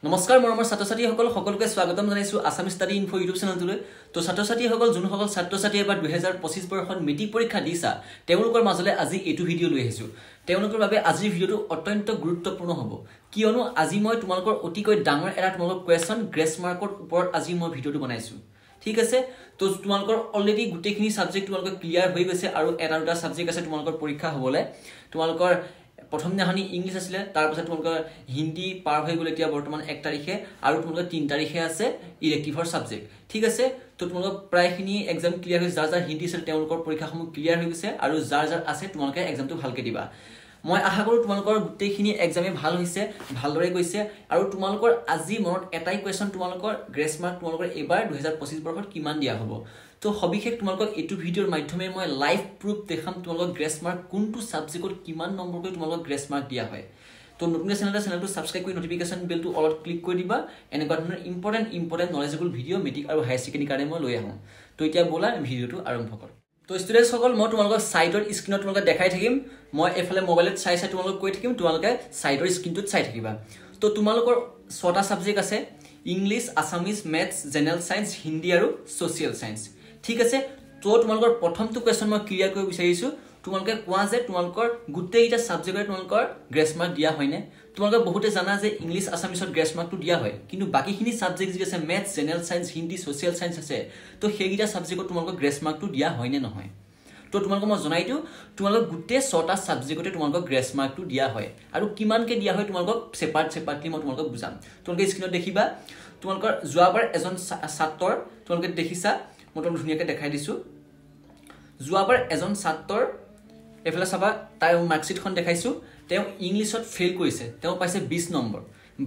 নমস্কাৰ মৰমৰ ছাত্ৰ-ছাত্ৰীসকল সকলোকে স্বাগতম জনাইছো আসাম ষ্টাডি ইনফো ইউটিউব চেনেলটোলৈ তো ছাত্ৰ-ছাত্ৰীসকল যোনসকল ছাত্ৰ-ছাত্ৰী এবাৰ 2025 বৰ্ষত মেট্ৰিক পৰীক্ষা দিছা তেওঁলোকৰ মাজলৈ আজি এইটো ভিডিও লৈ আহিছো তেওঁলোকৰ বাবে আজিৰ ভিডিওটো অত্যন্ত গুৰুত্বপূৰ্ণ হ'ব কিয়নো আজি মই তোমালোকৰ অতিকৈ ডাঙৰ এটা তোমালোকৰ কোৱেশ্চন গ্ৰেছ মাৰ্কৰ ওপৰত আজি মই ভিডিওটো বনাইছো ঠিক আছে তো তোমালোকৰ অলৰেডি গুটেখিনি সাবজেক্ট তোমালোকৰ ক্লিয়াৰ হৈ গৈছে আৰু এটা দুটা সাবজেক্ট আছে তোমালোকৰ পৰীক্ষা হ'বলে তোমালোকৰ প্ৰথম দিনাখনি ইংলিশ আছিল তাৰ পাছত তোমালোকৰ হিন্দী পাৰ হৈ গ'ল এতিয়া বৰ্তমান 1 তাৰিখে আৰু তোমালোকৰ 3 তাৰিখে আছে ইলেক্টিভৰ সাবজেক্ট ঠিক আছে তো তোমালোকৰ প্ৰায়খিনি এক্সাম ক্লিয়াৰ হৈ যাৰ হিন্দী আছিল তেওঁলোকৰ পৰীক্ষাসমূহ ক্লিয়াৰ হৈ গৈছে আৰু যাৰ আছে তোমালোকে এক্সামটো ভালকে দিবা মই আশা কৰো তোমালোকৰ গুটেখিনি এক্সামে ভাল হৈছে ভালদৰে গৈছে আৰু তোমালোকৰ আজি মনত এটাই কোৱেশ্চন তোমালোকৰ গ্ৰেছ মাৰ্ক তোমালোকৰ এবাৰ 2025 বৰ্ষত কিমান দিয়া হ'ব তো সবিশেষ তোমালোকৰ এটো ভিডিওৰ মাধ্যমে মই লাইভ প্ৰুফ দেখাম তোমালোকৰ গ্ৰেছ মাৰ্ক কোনটো সাবজেক্টত কিমান নম্বৰ কৰি তোমালোকৰ গ্ৰেছ মাৰ্ক দিয়া হয় তো নতুন চেনেলটো সাবস্ক্ৰাইব কৰি নটিফিকেশন বেলটো অলট ক্লিক কৰি দিবা এনেকুৱা ধৰণৰ ইম্পৰ্টেন্ট নলেজেবল ভিডিও মেট্ৰিক আৰু হায়াৰ সেকেন্ডাৰী কাৰণে মই লৈ আহোঁ তো এতিয়া বলা ভিডিওটো আৰম্ভ কৰো তো স্টুডেন্টস সকল মই তোমালোকৰ সাইডৰ স্ক্ৰিনত তোমালোকে দেখাই থাকিম মই এফালে মোবাইলত চাই তোমালোকক কৈ থাকিম তোমালোকে সাইডৰ স্ক্ৰিনটোত চাই থাকিবা তো তোমালোকৰ 6টা সাবজেক্ট আছে English Assamese maths general science Hindi আৰু সোশিয়াল সায়েন্স ঠিক আছে তো তোমালোকৰ প্ৰথমটো কোৱেশ্চন মই ক্লিয়াৰ কৰিব বিচাৰিছো তোমালোকে কোৱা যে তোমালোকৰ গুটেইটা সাবজেক্টৰ তোমালোকৰ গ্ৰেছ মাৰ্ক দিয়া হয়নে তোমালোকে বহুতে জানা যে ইংলিশ আসামিজত গ্ৰেছ মাৰ্কটো দিয়া হয় কিন্তু বাকিখিনি সাবজেক্ট যি আছে maths general science Hindi social science আছে তো সেইগিটা সাবজেক্টত তোমালোকৰ গ্ৰেছ মাৰ্কটো দিয়া হয়নে নহয় তো তোমালোকক মই জনাই দিও তোমালোকক গুটে 6টা সাবজেক্টতে তোমালোকক গ্ৰেছ মাৰ্কটো দিয়া হয় আৰু কিমানকে দিয়া হয় তোমালোকক সেপাৰেটলি মই তোমালোকক বুজাম তোমালোকে স্ক্ৰিনত দেখিবা তোমালোকৰ যোৱাবাৰ এজন ছাত্ৰৰ তোমালোকে দেখিছা মই তোমাক ধুনিয়াকৈ দেখাই দিছো যোৱাবাৰ এজন ছাত্ৰৰ এফালে চাবা তাই মাৰ্কশিটখন দেখাইছো তেওঁ ইংলিশত ফেল কৰিছে তেওঁ পাইছে 20 নম্বৰ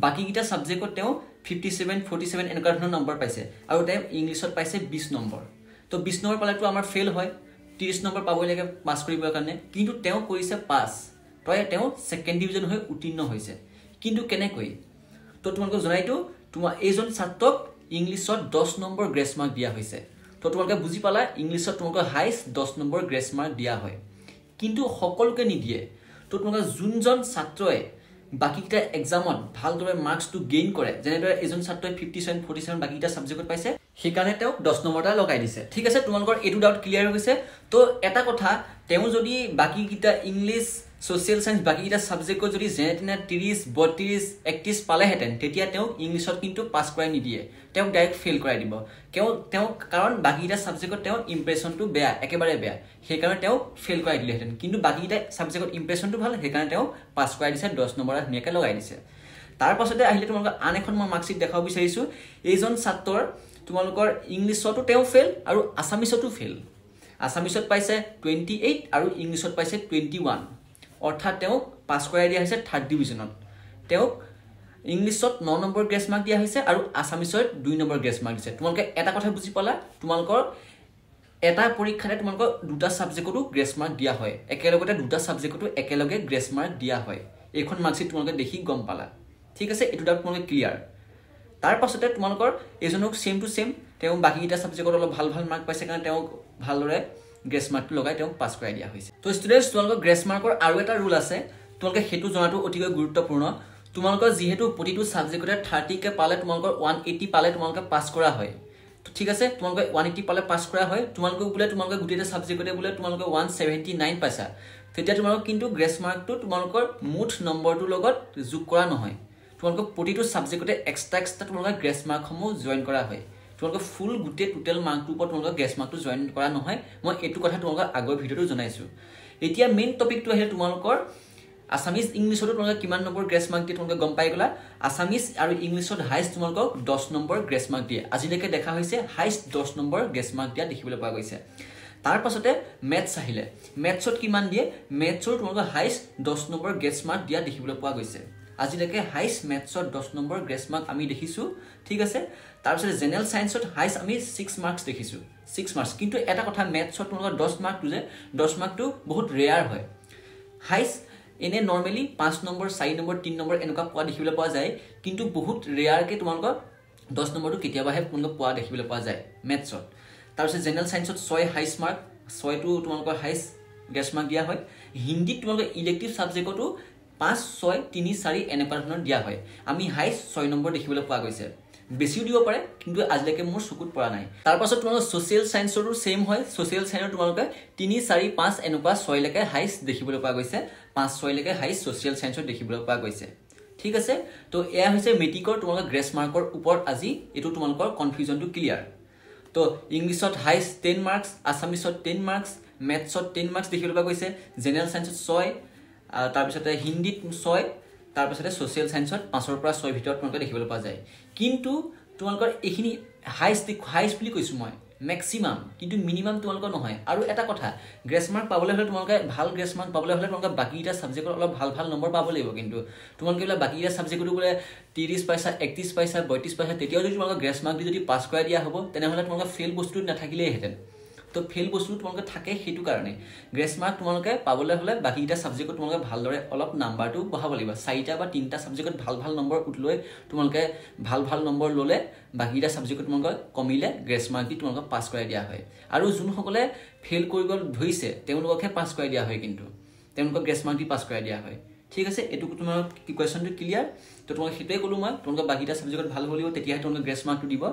বাকি কিটা সাবজেক্টত তেওঁ 57 47 এনেকুৱা ধৰণৰ নম্বৰ পাইছে আৰু তেওঁ ইংলিশত পাইছে 20 নম্বৰ তো 20 নম্বৰ পালেটো আমাৰ ফেল হয় 30 নম্বৰ পাবই লাগে পাস কৰিবৰ কাৰণে কিন্তু তেওঁ কৰিছে পাস তয় তেওঁ সেকেন্ড ডিভিজন হৈ উত্তীৰ্ণ হৈছে কিন্তু কেনেকৈ তো তোমালোকক জনাইতো তোমাৰ এজন ছাত্ৰক ইংলিশত 10 নম্বৰ গ্ৰেছ মাৰ্ক দিয়া হৈছে তো তোমালোকে বুজি পালা ইংলিশত তোমালোকৰ হাইষ্ট 10 নম্বৰ গ্ৰেছ মাৰ্ক দিয়া হয় কিন্তু সকলোকে নিদিয়ে তো তোমালোকৰ যোনজন ছাত্ৰয়ে বাকিটা এক্সামত ভালদৰে মাৰ্কসটো গেইন কৰে যেনেদৰে এজন ছাত্ৰই 57 47 বাকিটা সাবজেক্টত পাইছে সেইকাৰণে তেওঁ 10 নম্বৰটা লগাই দিছে ঠিক আছে তোমালোকৰ এটো ডাউট ক্লিয়াৰ হৈ গৈছে তো এটা কথা তেওঁ যদি বাকিটা ইংলিশ সোশিয়াল সায়েন্স বাকিটা সাবজেক্টত যদি যেনে 30 32 31 পালে হেতেন তেতিয়া তেওঁ ইংলিশত কিন্তু পাস কৰাই নিদিয়ে তেওঁ ডাইৰেক্ট ফেল কৰাই দিব তেওঁ কাৰণ বাকিটা সাবজেক্টত তেওঁ ইমপ্ৰেছনটো বেয়া একেবাৰে বেয়া সেইকাৰণে তেওঁ ফেল কৰাই দিলে হেতেন কিন্তু বাকিটা সাবজেক্টত ইমপ্ৰেছনটো ভাল সেইকাৰণে তেওঁ পাস কৰাই দিছে 10 নম্বৰ ধুনিয়াকৈ লগাই দিছে তাৰ পাছতে আহিলে তোমালোকৰ আন এখন মই মাৰ্কশিট দেখাব বিচাৰিছো এইজন ছাত্ৰৰ তোমালোকৰ ইংলিশতো তেওঁ ফেল আৰু আসামিছতো ফেল আসামিছত পাইছে 28 আৰু ইংলিশত পাইছে 21 অৰ্থাৎ তেওঁ পাস কৰাই দিয়া হৈছে 3rd ডিভিজনত তেওঁ ইংলিশত 9 নম্বৰ গ্ৰেছ মাৰ্ক দিয়া হৈছে আৰু আসামিছত 2 নম্বৰ গ্ৰেছ মাৰ্ক দিছে তোমালোকে এটা কথা বুজি পালা তোমালোকৰ এটা পৰীক্ষাতে তোমালোকৰ দুটা সাবজেক্টটো গ্ৰেছ মাৰ্ক দিয়া হয় একেলগতে দুটা সাবজেক্টটো একেলগে গ্ৰেছ মাৰ্ক দিয়া হয় এইখন মাৰ্কশিট তোমালোকে দেখি গম পালা ঠিক আছে এটো ডাউট তোমালোকে ক্লিয়াৰ তাৰ পাছতে তোমালোকৰ এজনক সেম টু সেম তেওঁ বাকিটা সাবজেক্টত অলপ ভাল মাৰ্ক পাইছে কাৰণ তেওঁ ভালদৰে গ্ৰেছ মাৰ্কটো লগাই তেওঁ পাস কৰাই দিয়া হৈছে তো ষ্টুডেন্টস তোমালোকৰ গ্ৰেছ মাৰ্কৰ আৰু এটা ৰুল আছে তোমালোকে হেতু জনাটো অতিকৈ গুৰুত্বপূৰ্ণ তোমালোকৰ যেহেতু প্ৰতিটো সাবজেক্টতে 30 কে পালে তোমালোকৰ 180 পালে তোমালোকে পাস কৰা হয় তো ঠিক আছে তোমালোকে 180 পালে পাস কৰা হয় তোমালোকে বুলে তোমালোকে গুটেটা সাবজেক্টতে বুলে তোমালোকে 179 পাইছা তেতিয়া তোমালোক কিন্তু গ্ৰেছ মাৰ্কটো তোমালোকৰ মুঠ নম্বৰটো লগত যোগ কৰা নহয় তোমালোক প্ৰতিটো সাবজেক্টতে এক্সট্ৰা তোমালোকৰ গ্ৰেছ মাৰ্কসমূহ জয়েন কৰা হয় তোমালোক ফুল গুটে টোটাল মাৰ্কটো ওপৰত তোমালোক গ্ৰেছ মাৰ্কটো জয়েন কৰা নহয় মই এটো কথা তোমালোক আগৰ ভিডিওটো জনাইছো এতিয়া মেইন টপিকটো আহিলে তোমালোকৰ আসামিজ ইংলিশত তোমালোক কিমান নম্বৰ গ্ৰেছ মাৰ্ক দিয়ে তোমালোক গম পাই গলা আসামিজ আৰু ইংলিশত হাইষ্ট তোমালোক 10 নম্বৰ গ্ৰেছ মাৰ্ক দিয়ে আজিলৈকে দেখা হৈছে হাইষ্ট 10 নম্বৰ গ্ৰেছ মাৰ্ক দিয়া দেখিবলৈ পোৱা গৈছে তাৰ পাছতে ম্যাথছ আহিলে ম্যাথছত কিমান দিয়ে ম্যাথছৰ তোমালোক হাইষ্ট 10 নম্বৰ গ্ৰেছ মাৰ্ক দিয়া দেখিবলৈ পোৱা গৈছে আজিলৈকে হাইষ্ট ম্যাথছত 10 নম্বৰ গ্ৰেছ মাৰ্ক আমি দেখিছো ঠিক আছে তাৰ পিছত জেনাৰেল সায়েন্সত হাইষ্ট আমি 6 মাৰ্কস দেখিছো 6 মাৰ্কস কিন্তু এটা কথা ম্যাথছত তোমালোক 10 মাৰ্কটো যে 10 মাৰ্কটো বহুত ৰেয়াৰ হয় হাইষ্ট এনে নৰমালি 5 নম্বৰ 4 নম্বৰ 3 নম্বৰ এনেকুৱা পোৱা দেখিবলৈ পোৱা যায় কিন্তু বহুত ৰেয়াৰ কে তোমালোকৰ 10 নম্বৰটো কেতিয়াবাহে তোমালোক পোৱা দেখিবলৈ পোৱা যায় ম্যাথছত তাৰ পিছত জেনাৰেল সায়েন্সত 6 হাইষ্ট মাৰ্ক 6 টো তোমালোকৰ হাইষ্ট গ্ৰেছ মাৰ্ক দিয়া হয় হিন্দীত তোমালোকৰ ইলেক্টিভ সাবজেক্টটো 5 6 3 4 এনেকুৱা ধৰণৰ দিয়া হয় আমি হাইষ্ট 6 নম্বৰ দেখিবলৈ পোৱা গৈছে বেছিও দিব পাৰে কিন্তু আজিলৈকে মোৰ চকুত পৰা নাই তাৰ পাছত তোমালোকৰ সোশ্যাল সায়েন্সৰো সেম হয় সোশ্যাল সায়েন্সৰ তোমালোকে 3 4 5 এনেকুৱা 6 লৈকে হাইষ্ট দেখিবলৈ পোৱা গৈছে 5 6 লৈকে হাইষ্ট সোশ্যাল সায়েন্সৰ দেখিবলৈ পোৱা গৈছে ঠিক আছে তো এয়া হৈছে মেট্ৰিকৰ তোমালোকৰ গ্ৰেছ মাৰ্কৰ ওপৰত আজি এটো তোমালোকৰ কনফিউজনটো ক্লিয়াৰ তো ইংলিশত হাইষ্ট 10 মাৰ্কস আসামিছত 10 মাৰ্কস ম্যাথছত 10 মাৰ্কস দেখিবলৈ পোৱা গৈছে জেনাৰেল সায়েন্সত 6 তাৰ পিছতে হিন্দীত 6 তাৰ পিছতে সোশ্যাল সায়েন্সত 5 ৰ পৰা 6 ভিতৰত তোমালোকে দেখিবলৈ পোৱা যায় কিন্তু তোমালোকৰ এখিনি হাইষ্ট বুলি কৈছো মই ম্যাক্সিমাম কিন্তু মিনিমাম তোমালোকৰ নহয় আৰু এটা কথা গ্ৰেছ মাৰ্ক পাবলৈ হলে তোমালোকে ভাল গ্ৰেছ মাৰ্ক পাবলৈ হলে তোমালোকে বাকিটা সাবজেক্টৰ অলপ ভাল নম্বৰ পাব লাগিব কিন্তু তোমালোকে বাকিটা সাবজেক্টটো বোলে 30 পইচা 31 পইচা 32 পইচা তেতিয়াও যদি তোমালোকে গ্ৰেছ মাৰ্ক যদি পাস কৰাই দিয়া হ'ব তেনেহলে তোমালোকে ফেল বস্তু নাথাকিলেই হেতেন তো ফেল বস্তু তোমালোকে থাকে হেতু কাৰণে গ্ৰেছ মাৰ্ক তোমালোকে পাবলৈ হলে বাকিটা সাবজেক্টত তোমালোকে ভালদৰে অলপ নাম্বাৰটো বঢ়াব লাগিব 4টা বা 3টা সাবজেক্টত ভাল নম্বৰ উঠলৈ তোমালোকে ভাল নম্বৰ ললে বাকিটা সাবজেক্টত তোমালোকে কমিলে গ্ৰেছ মাৰ্ক দি তোমালোকে পাস কৰাই দিয়া হয় আৰু যোনসকলে ফেল কৰিব ধৰিছে তেওঁলোককে পাস কৰাই দিয়া হয় কিন্তু তেওঁলোকক গ্ৰেছ মাৰ্ক দি পাস কৰাই দিয়া হয় ঠিক আছে এটু তোমাৰ কোৱেশ্চনটো ক্লিয়াৰ তো তোমাক হেতুৱে কলো মই তোমাক বাকিটা সাবজেক্টত ভাল হলিও তেতিয়া তোমাক গ্ৰেছ মাৰ্কটো দিব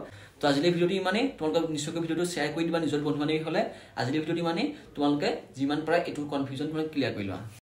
তো আজিলে ভিডিওটি মানে তোমাক নিশ্চয়কৈ ভিডিওটো শেয়াৰ কৰি দিবা নিজৰ বন্ধু বান্ধৱী হলে আজিলে ভিডিওটি মানে তোমালোকে যিমান পাৰা এটু কনফিউজন তোমাক ক্লিয়াৰ কৰি লোৱা